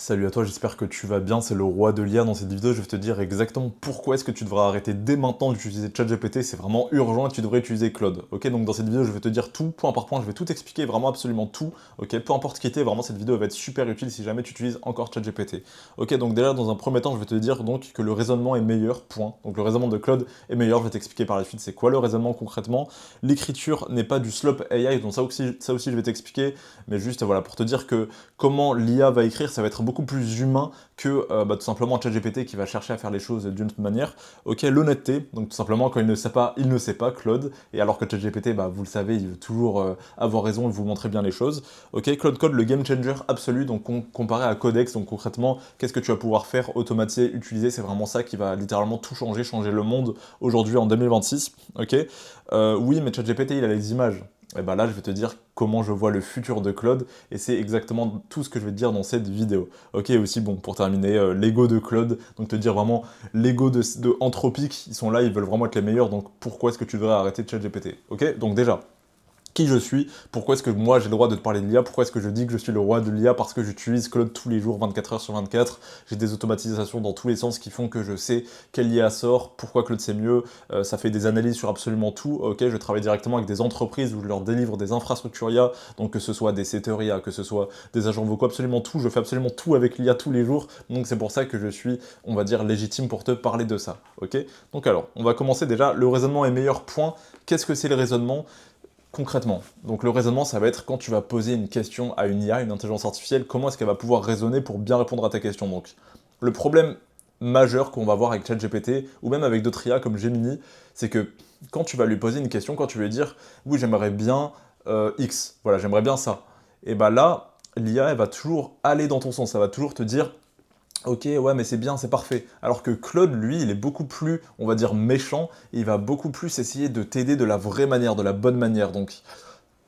Salut à toi, j'espère que tu vas bien, c'est le roi de l'IA. Dans cette vidéo, je vais te dire exactement pourquoi est-ce que tu devras arrêter dès maintenant d'utiliser ChatGPT, c'est vraiment urgent et tu devrais utiliser Claude. Ok, donc dans cette vidéo, je vais te dire tout, point par point, je vais tout expliquer, vraiment absolument tout. Ok, peu importe ce qui était, vraiment cette vidéo va être super utile si jamais tu utilises encore ChatGPT. Ok, donc déjà dans un premier temps, je vais te dire donc que le raisonnement est meilleur, point. Donc le raisonnement de Claude est meilleur, je vais t'expliquer par la suite c'est quoi le raisonnement concrètement. L'écriture n'est pas du slop AI, donc ça aussi je vais t'expliquer, mais juste voilà, pour te dire que comment l'IA va écrire, ça va être beaucoup plus humain que tout simplement ChatGPT qui va chercher à faire les choses d'une autre manière. Ok, l'honnêteté, donc tout simplement quand il ne sait pas, Claude, et alors que ChatGPT, vous le savez, il veut toujours avoir raison et vous montrer bien les choses. Ok, Claude Code, le game changer absolu, donc comparé à Codex, donc concrètement, qu'est-ce que tu vas pouvoir faire, automatiser, utiliser, c'est vraiment ça qui va littéralement tout changer, changer le monde aujourd'hui en 2026. Ok, oui, mais ChatGPT, il a les images. Et ben là, je vais te dire comment je vois le futur de Claude, et c'est exactement tout ce que je vais te dire dans cette vidéo. Ok, aussi, bon, pour terminer, l'ego de Claude, donc te dire vraiment, l'ego de Anthropic, ils sont là, ils veulent vraiment être les meilleurs, donc pourquoi est-ce que tu devrais arrêter de ChatGPT? Ok, donc déjà, qui je suis, pourquoi est-ce que moi j'ai le droit de te parler de l'IA, pourquoi est-ce que je dis que je suis le roi de l'IA, parce que j'utilise Claude tous les jours, 24 heures sur 24, j'ai des automatisations dans tous les sens qui font que je sais quelle IA sort, pourquoi Claude c'est mieux, ça fait des analyses sur absolument tout, ok, je travaille directement avec des entreprises où je leur délivre des infrastructures IA, donc que ce soit des setters IA, que ce soit des agents vocaux, absolument tout, je fais absolument tout avec l'IA tous les jours, donc c'est pour ça que je suis, on va dire, légitime pour te parler de ça, ok. Donc alors, on va commencer déjà, le raisonnement est meilleur, point. Qu'est-ce que c'est le raisonnement? Concrètement, donc le raisonnement, ça va être quand tu vas poser une question à une IA, une intelligence artificielle, comment est-ce qu'elle va pouvoir raisonner pour bien répondre à ta question. Donc, le problème majeur qu'on va voir avec ChatGPT, ou même avec d'autres IA comme Gemini, c'est que quand tu vas lui poser une question, quand tu vas lui dire, oui, j'aimerais bien X, voilà, j'aimerais bien ça, et bah là, l'IA, elle va toujours aller dans ton sens, ça va toujours te dire, ok, ouais, mais c'est bien, c'est parfait. Alors que Claude, lui, il est beaucoup plus, on va dire, méchant, et il va beaucoup plus essayer de t'aider de la vraie manière, de la bonne manière. Donc,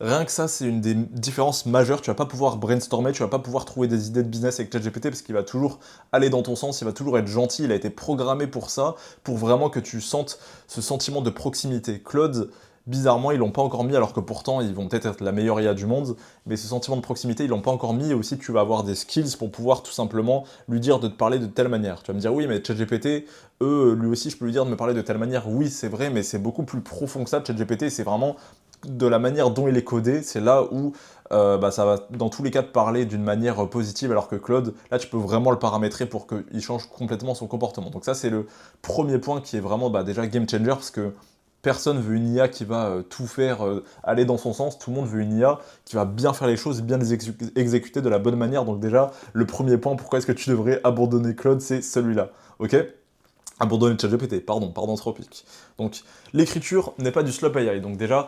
rien que ça, c'est une des différences majeures. Tu vas pas pouvoir brainstormer, tu vas pas pouvoir trouver des idées de business avec ChatGPT parce qu'il va toujours aller dans ton sens, il va toujours être gentil, il a été programmé pour ça, pour vraiment que tu sentes ce sentiment de proximité. Claude, bizarrement, ils l'ont pas encore mis, alors que pourtant, ils vont peut-être être la meilleure IA du monde, mais ce sentiment de proximité, ils l'ont pas encore mis, et aussi, tu vas avoir des skills pour pouvoir tout simplement lui dire de te parler de telle manière. Tu vas me dire, oui, mais ChatGPT, lui aussi, je peux lui dire de me parler de telle manière. Oui, c'est vrai, mais c'est beaucoup plus profond que ça. ChatGPT, c'est vraiment de la manière dont il est codé, c'est là où ça va dans tous les cas te parler d'une manière positive, alors que Claude, là tu peux vraiment le paramétrer pour qu'il change complètement son comportement. Donc ça c'est le premier point qui est vraiment déjà game changer, parce que personne veut une IA qui va tout faire, aller dans son sens, tout le monde veut une IA qui va bien faire les choses, bien les exécuter de la bonne manière. Donc déjà, le premier point, pourquoi est-ce que tu devrais abandonner Claude, c'est celui-là. Ok, abandonner ChatGPT, pardon Anthropic. Donc l'écriture n'est pas du slop AI. Donc déjà,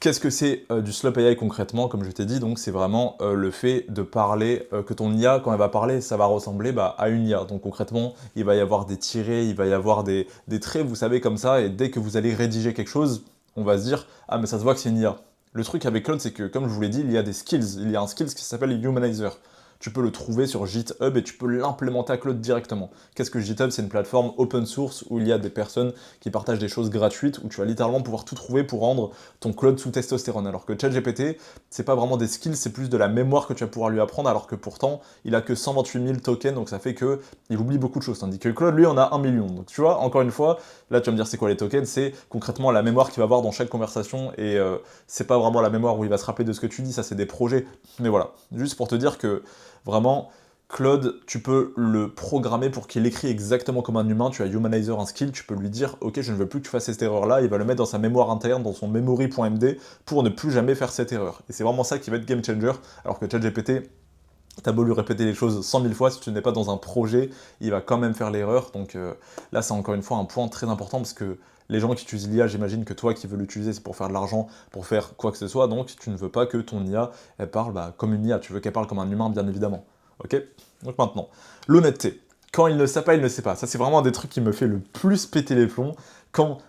qu'est-ce que c'est du slop AI concrètement? Comme je t'ai dit, donc c'est vraiment le fait de parler, que ton IA, quand elle va parler, ça va ressembler à une IA. Donc concrètement, il va y avoir des tirets, il va y avoir des traits, vous savez, comme ça, et dès que vous allez rédiger quelque chose, on va se dire, ah mais ça se voit que c'est une IA. Le truc avec Claude, c'est que, comme je vous l'ai dit, il y a des skills. Il y a un skills qui s'appelle Humanizer. Tu peux le trouver sur GitHub et tu peux l'implémenter à Claude directement. Qu'est-ce que GitHub? C'est une plateforme open source où il y a des personnes qui partagent des choses gratuites, où tu vas littéralement pouvoir tout trouver pour rendre ton Claude sous testostérone. Alors que ChatGPT, c'est pas vraiment des skills, c'est plus de la mémoire que tu vas pouvoir lui apprendre, alors que pourtant, il a que 128 000 tokens, donc ça fait que il oublie beaucoup de choses. Tandis que Claude, lui, en a 1 million. Donc tu vois, encore une fois, là tu vas me dire c'est quoi les tokens? C'est concrètement la mémoire qu'il va avoir dans chaque conversation, et c'est pas vraiment la mémoire où il va se rappeler de ce que tu dis, ça c'est des projets. Mais voilà, juste pour te dire que vraiment, Claude, tu peux le programmer pour qu'il écrit exactement comme un humain. Tu as Humanizer, un skill, tu peux lui dire, ok, je ne veux plus que tu fasses cette erreur-là. Il va le mettre dans sa mémoire interne, dans son memory.md, pour ne plus jamais faire cette erreur. Et c'est vraiment ça qui va être game changer. Alors que ChatGPT, t'as beau lui répéter les choses 100 000 fois, si tu n'es pas dans un projet, il va quand même faire l'erreur. Donc là, c'est encore une fois un point très important, parce que les gens qui utilisent l'IA, j'imagine que toi qui veux l'utiliser, c'est pour faire de l'argent, pour faire quoi que ce soit. Donc tu ne veux pas que ton IA, elle parle comme une IA. Tu veux qu'elle parle comme un humain, bien évidemment. Ok? Donc maintenant, l'honnêteté. Quand il ne sait pas, il ne sait pas. Ça, c'est vraiment un des trucs qui me fait le plus péter les plombs. Quand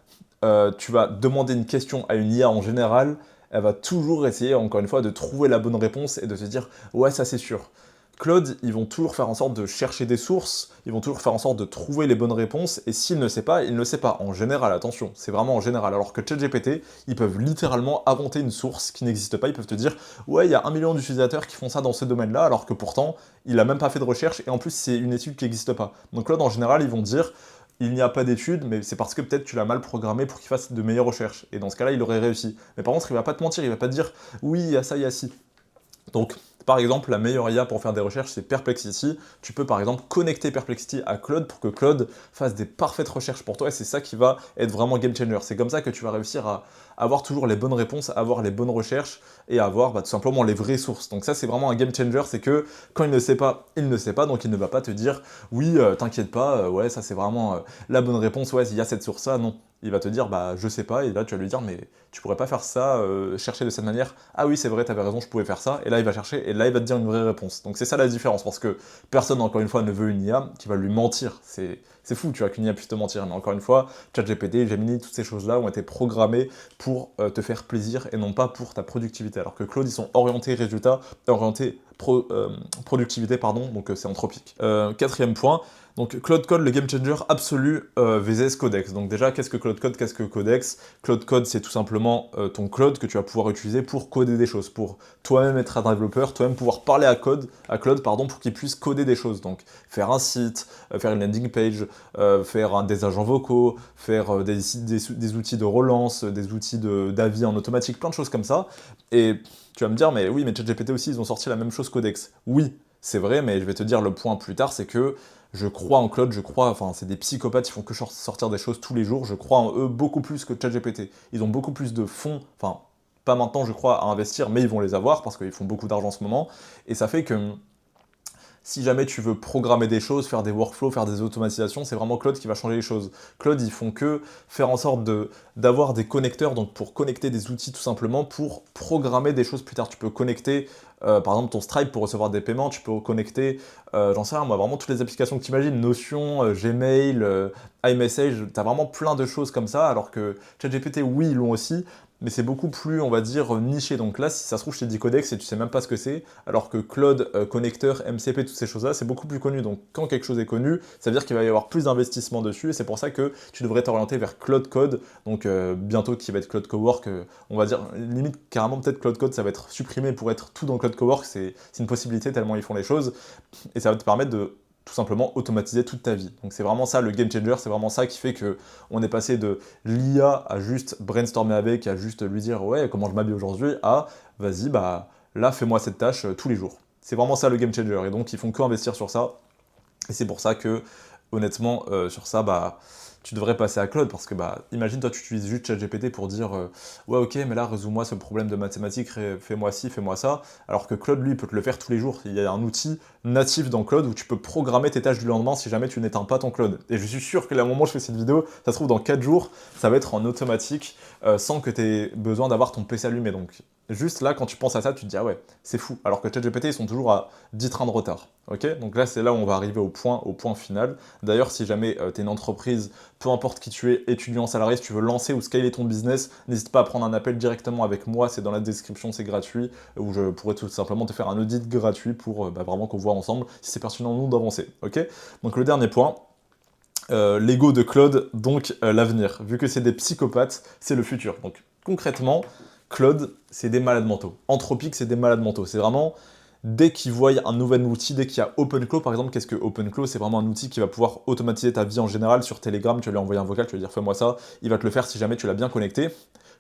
tu vas demander une question à une IA en général, elle va toujours essayer, encore une fois, de trouver la bonne réponse et de se dire, ouais, ça c'est sûr. Claude, ils vont toujours faire en sorte de chercher des sources, ils vont toujours faire en sorte de trouver les bonnes réponses, et s'il ne sait pas, il ne sait pas. En général, attention, c'est vraiment en général. Alors que ChatGPT, ils peuvent littéralement inventer une source qui n'existe pas, ils peuvent te dire « Ouais, il y a 1 million d'utilisateurs qui font ça dans ce domaine-là », alors que pourtant, il a même pas fait de recherche, et en plus, c'est une étude qui n'existe pas. Donc Claude, en général, ils vont dire il n'y a pas d'étude, mais c'est parce que peut-être tu l'as mal programmé pour qu'il fasse de meilleures recherches. Et dans ce cas-là, il aurait réussi. Mais par contre, il va pas te mentir, il va pas te dire oui, il y a ça, il y a ci. Donc, par exemple, la meilleure IA pour faire des recherches, c'est Perplexity. Tu peux par exemple connecter Perplexity à Claude pour que Claude fasse des parfaites recherches pour toi, et c'est ça qui va être vraiment game changer. C'est comme ça que tu vas réussir à avoir toujours les bonnes réponses, avoir les bonnes recherches, et avoir tout simplement les vraies sources. Donc ça, c'est vraiment un game changer, c'est que quand il ne sait pas, il ne sait pas, donc il ne va pas te dire « Oui, t'inquiète pas, ouais, ça c'est vraiment la bonne réponse, ouais, il y a cette source-là. » Non, il va te dire « Bah, je sais pas », et là, tu vas lui dire « Mais tu pourrais pas faire ça, chercher de cette manière. Ah oui, c'est vrai, t'avais raison, je pouvais faire ça. » Et là, il va chercher, et là, il va te dire une vraie réponse. Donc c'est ça la différence, parce que personne, encore une fois, ne veut une IA qui va lui mentir. C'est fou, tu vois, qu'une IA puisse te mentir. Mais encore une fois, ChatGPT, Gemini, toutes ces choses-là ont été programmées pour te faire plaisir et non pas pour ta productivité. Alors que Claude, ils sont orientés résultats, orientés productivité, pardon, donc c'est anthropique. Quatrième point, donc Claude Code, le game changer absolu VS Codex. Donc déjà, qu'est-ce que Claude Code, qu'est-ce que Codex? Claude Code, c'est tout simplement ton Claude que tu vas pouvoir utiliser pour coder des choses, pour toi-même être un développeur, toi-même pouvoir parler à Claude, pardon, pour qu'il puisse coder des choses. Donc faire un site, faire une landing page, faire des agents vocaux, faire des outils de relance, des outils d'avis en automatique, plein de choses comme ça. Et tu vas me dire, mais oui, mais ChatGPT aussi, ils ont sorti la même chose Codex. Oui, c'est vrai, mais je vais te dire le point plus tard, c'est que je crois en Claude, enfin, c'est des psychopathes, ils font que sortir des choses tous les jours, je crois en eux beaucoup plus que ChatGPT. Ils ont beaucoup plus de fonds, enfin, pas maintenant, je crois, à investir, mais ils vont les avoir, parce qu'ils font beaucoup d'argent en ce moment, et ça fait que si jamais tu veux programmer des choses, faire des workflows, faire des automatisations, c'est vraiment Claude qui va changer les choses. Claude, ils font que faire en sorte d'avoir des connecteurs, donc pour connecter des outils tout simplement, pour programmer des choses plus tard. Tu peux connecter, par exemple, ton Stripe pour recevoir des paiements, tu peux connecter, j'en sais rien, moi, vraiment toutes les applications que tu imagines, Notion, Gmail, iMessage, tu as vraiment plein de choses comme ça, alors que ChatGPT, oui, ils l'ont aussi, mais c'est beaucoup plus, on va dire, niché. Donc là, si ça se trouve, je t'ai dit Codex et tu sais même pas ce que c'est, alors que Claude, connecteur, MCP, toutes ces choses-là, c'est beaucoup plus connu. Donc quand quelque chose est connu, ça veut dire qu'il va y avoir plus d'investissement dessus, et c'est pour ça que tu devrais t'orienter vers Claude Code, donc bientôt qui va être Claude Cowork, on va dire, limite, carrément, peut-être Claude Code, ça va être supprimé pour être tout dans Claude Cowork, c'est une possibilité tellement ils font les choses, et ça va te permettre de tout simplement automatiser toute ta vie. Donc c'est vraiment ça le game changer, c'est vraiment ça qui fait que on est passé de l'IA à juste brainstormer avec, à juste lui dire ouais comment je m'habille aujourd'hui, à vas-y bah là fais-moi cette tâche tous les jours. C'est vraiment ça le game changer, et donc ils font que investir sur ça, et c'est pour ça que honnêtement sur ça bah tu devrais passer à Claude, parce que bah imagine toi tu utilises juste ChatGPT pour dire ouais ok mais là résous-moi ce problème de mathématiques, fais-moi ci, fais-moi ça, alors que Claude lui il peut te le faire tous les jours. Il y a un outil natif dans Claude où tu peux programmer tes tâches du lendemain si jamais tu n'éteins pas ton Claude. Et je suis sûr que là, au moment où je fais cette vidéo, ça se trouve dans 4 jours, ça va être en automatique sans que tu aies besoin d'avoir ton PC allumé. Donc juste là, quand tu penses à ça, tu te dis ah ouais, c'est fou. Alors que ChatGPT, ils sont toujours à 10 trains de retard. Ok, donc là, c'est là où on va arriver au point final. D'ailleurs, si jamais tu es une entreprise, peu importe qui tu es, étudiant, salarié, si tu veux lancer ou scaler ton business, n'hésite pas à prendre un appel directement avec moi, c'est dans la description, c'est gratuit, où je pourrais tout simplement te faire un audit gratuit pour vraiment qu'on voit ensemble si c'est pertinent ou non d'avancer. Ok, donc le dernier point, l'ego de Claude, donc l'avenir. Vu que c'est des psychopathes, c'est le futur. Donc concrètement, Claude, c'est des malades mentaux. Anthropique, c'est des malades mentaux. C'est vraiment, dès qu'ils voient un nouvel outil, dès qu'il y a OpenClaw, par exemple, qu'est-ce que OpenClaw? C'est vraiment un outil qui va pouvoir automatiser ta vie en général. Sur Telegram, tu vas lui envoyer un vocal, tu vas lui dire fais-moi ça, il va te le faire si jamais tu l'as bien connecté.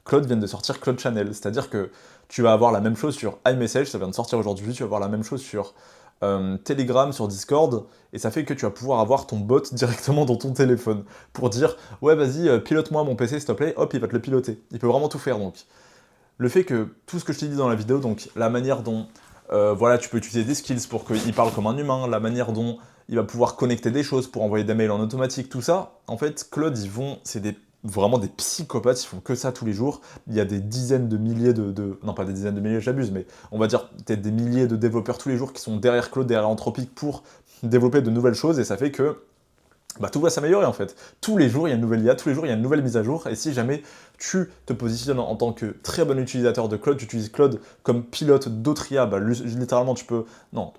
Claude vient de sortir Claude Channel, c'est-à-dire que tu vas avoir la même chose sur iMessage, ça vient de sortir aujourd'hui, tu vas avoir la même chose sur Telegram, sur Discord, et ça fait que tu vas pouvoir avoir ton bot directement dans ton téléphone pour dire ouais vas-y pilote-moi mon PC s'il te plaît, hop il va te le piloter. Il peut vraiment tout faire. Donc le fait que tout ce que je t'ai dit dans la vidéo, donc la manière dont voilà, tu peux utiliser des skills pour qu'il parle comme un humain, la manière dont il va pouvoir connecter des choses pour envoyer des mails en automatique, tout ça, en fait, Claude, c'est vraiment des psychopathes, ils font que ça tous les jours. Il y a des dizaines de milliers non pas des dizaines de milliers, j'abuse, mais on va dire peut-être des milliers de développeurs tous les jours qui sont derrière Claude, derrière Anthropique pour développer de nouvelles choses, et ça fait que bah, tout va s'améliorer en fait. Tous les jours, il y a une nouvelle IA, tous les jours, il y a une nouvelle mise à jour, et si jamais tu te positionnes en tant que très bon utilisateur de Claude, tu utilises Claude comme pilote d'autres IA, bah, littéralement tu peux... Non,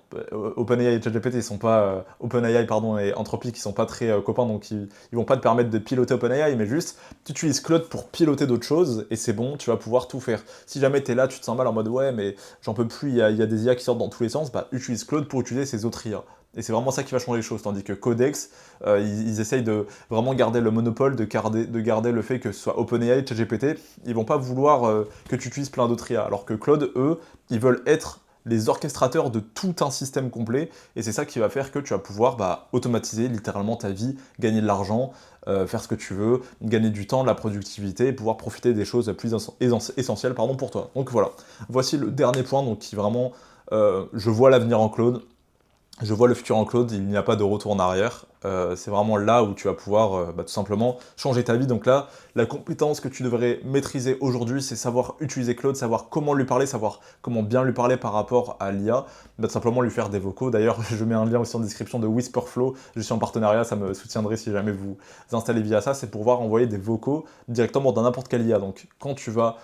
OpenAI et ChatGPT, ils sont pas... OpenAI, pardon, et Anthropic, ils sont pas très copains, donc ils vont pas te permettre de piloter OpenAI, mais juste, tu utilises Claude pour piloter d'autres choses, et c'est bon, tu vas pouvoir tout faire. Si jamais tu es là, tu te sens mal en mode, ouais, mais j'en peux plus, il y a des IA qui sortent dans tous les sens, bah, utilise Claude pour utiliser ces autres IA. Et c'est vraiment ça qui va changer les choses, tandis que Codex, ils essayent de vraiment garder le monopole, de garder le fait que ce soit OpenAI, ChatGPT, ils vont pas vouloir que tu utilises plein d'autres IA, alors que Claude, eux, ils veulent être les orchestrateurs de tout un système complet, et c'est ça qui va faire que tu vas pouvoir bah, automatiser littéralement ta vie, gagner de l'argent, faire ce que tu veux, gagner du temps, de la productivité, et pouvoir profiter des choses plus essentielles pardon, pour toi. Donc voilà, voici le dernier point donc, qui vraiment, je vois l'avenir en Claude. Je vois le futur en Claude, il n'y a pas de retour en arrière. C'est vraiment là où tu vas pouvoir bah, tout simplement changer ta vie. Donc là, la compétence que tu devrais maîtriser aujourd'hui, c'est savoir utiliser Claude, savoir comment lui parler, savoir comment bien lui parler par rapport à l'IA. Bah, tout simplement lui faire des vocaux. D'ailleurs, je mets un lien aussi en description de Whisperflow. Je suis en partenariat, ça me soutiendrait si jamais vous installez via ça. C'est pour pouvoir envoyer des vocaux directement dans n'importe quelle IA. Donc quand tu vas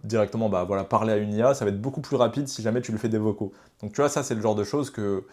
directement bah, voilà, parler à une IA, ça va être beaucoup plus rapide si jamais tu lui fais des vocaux. Donc tu vois, ça c'est le genre de choses que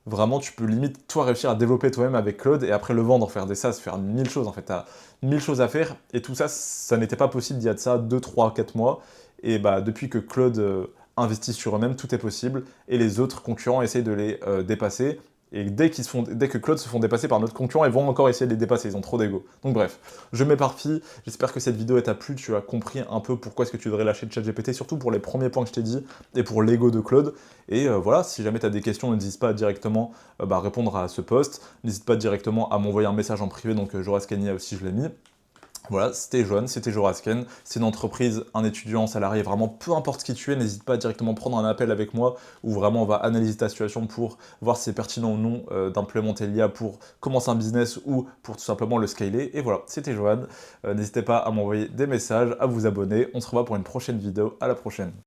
vraiment, tu peux limite, toi, réussir à développer toi-même avec Claude et après le vendre, faire des SaaS, faire 1000 choses. En fait, tu as 1000 choses à faire et tout ça, ça n'était pas possible d'il y a de ça 2, 3, 4 mois. Et bah, depuis que Claude investit sur eux-mêmes, tout est possible et les autres concurrents essayent de les dépasser. Et dès que Claude se font dépasser par notre concurrent, ils vont encore essayer de les dépasser, ils ont trop d'ego. Donc bref, je m'éparpille, j'espère que cette vidéo t'a plu, tu as compris un peu pourquoi est-ce que tu devrais lâcher ChatGPT, surtout pour les premiers points que je t'ai dit, et pour l'ego de Claude. Et voilà, si jamais tu as des questions, n'hésite pas à directement bah, répondre à ce post, n'hésite pas directement à m'envoyer un message en privé, donc Jorascania aussi je l'ai mis. Voilà, c'était Johan, c'était Jorasken, c'est une entreprise, un étudiant, un salarié, vraiment peu importe qui tu es, n'hésite pas à directement prendre un appel avec moi où vraiment on va analyser ta situation pour voir si c'est pertinent ou non d'implémenter l'IA pour commencer un business ou pour tout simplement le scaler. Et voilà, c'était Johan, n'hésitez pas à m'envoyer des messages, à vous abonner, on se revoit pour une prochaine vidéo, à la prochaine.